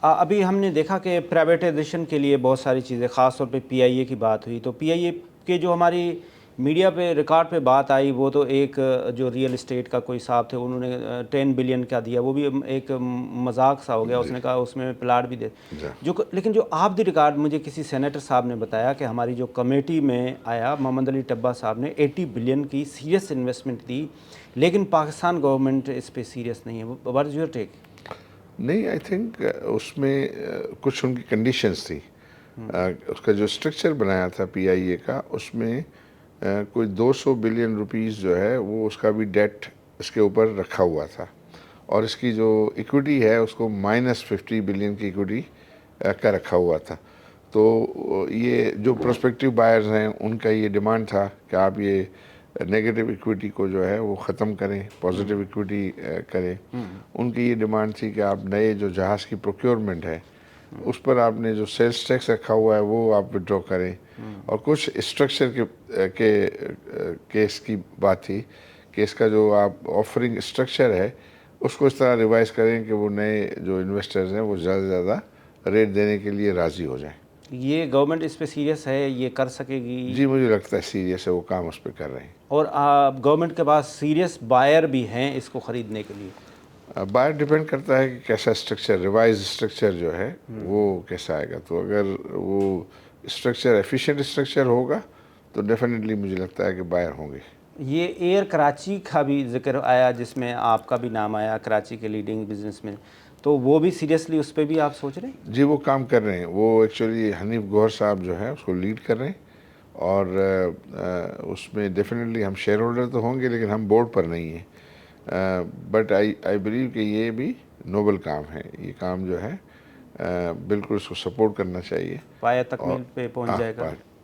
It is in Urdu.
ابھی ہم نے دیکھا کہ پرائیویٹائزیشن کے لیے بہت ساری چیزیں، خاص طور پہ پی آئی اے کی بات ہوئی، تو پی آئی اے کے جو ہماری میڈیا پہ ریکارڈ پہ بات آئی وہ تو ایک جو ریئل اسٹیٹ کا کوئی صاحب تھے، انہوں نے 10 بلین کا دیا، وہ بھی ایک مذاق سا ہو گیا، اس نے کہا اس میں پلاٹ بھی دے لیکن جو آپ دی ریکارڈ مجھے کسی سینیٹر صاحب نے بتایا کہ ہماری جو کمیٹی میں آیا، محمد علی ٹبا صاحب نے 80 بلین کی سیریس انویسٹمنٹ دی، لیکن پاکستان گورنمنٹ اس پہ سیریس نہیں ہے. What is your take? نہیں، آئی تھنک اس میں کچھ ان کی کنڈیشنز تھی. اس کا جو اسٹرکچر بنایا تھا پی آئی اے کا، اس میں کوئی 200 بلین روپیز جو ہے وہ اس کا بھی ڈیٹ اس کے اوپر رکھا ہوا تھا، اور اس کی جو ایکوٹی ہے اس کو -50 بلین کی ایکوٹی کا رکھا ہوا تھا. تو یہ جو پروسپیکٹیو بائرز ہیں ان کا یہ ڈیمانڈ تھا کہ آپ یہ نیگیٹو ایکویٹی کو جو ہے وہ ختم کریں، پازیٹیو ایکویٹی کریں. ان کی یہ ڈیمانڈ تھی کہ آپ نئے جو جہاز کی پروکیورمنٹ ہے اس پر آپ نے جو سیلز ٹیکس رکھا ہوا ہے وہ آپ وڈرا کریں. اور کچھ اسٹرکچر کے کیس کی بات تھی کہ اس کا جو آپ آفرنگ اسٹرکچر ہے اس کو اس طرح ریوائز کریں کہ وہ نئے جو انویسٹرز ہیں وہ زیادہ سے زیادہ ریٹ دینے کے لیے راضی ہو جائیں. یہ گورنمنٹ اس پہ سیریس ہے، یہ کر سکے گی؟ جی مجھے لگتا ہے سیریس ہے، وہ کام اس پہ کر رہے ہیں. اور گورنمنٹ کے پاس سیریس بائر بھی ہیں اس کو خریدنے کے لیے؟ باہر ڈیپینڈ کرتا ہے کہ کیسا اسٹرکچر، ریوائز اسٹرکچر جو ہے وہ کیسا آئے گا. تو اگر وہ اسٹرکچر ایفیشینٹ اسٹرکچر ہوگا تو ڈیفینیٹلی مجھے لگتا ہے کہ بائر ہوں گے. یہ ایئر کراچی کا بھی ذکر آیا جس میں آپ کا بھی نام آیا، کراچی کے لیڈنگ بزنس میں، تو وہ بھی سیریسلی اس پہ بھی آپ سوچ رہے ہیں؟ جی وہ کام کر رہے ہیں. وہ ایکچولی حنیف گوہر صاحب جو ہیں اس کو لیڈ کر رہے ہیں، اور اس میں ڈیفینیٹلی ہم شیئر ہولڈر تو ہوں گے لیکن ہم بورڈ پر نہیں ہیں. بٹ آئی بلیو کہ یہ بھی نوبل کام ہے. یہ کام جو ہے بالکل اس کو سپورٹ کرنا چاہیے. پایہ تکمیل پہ پہنچ جائے گا.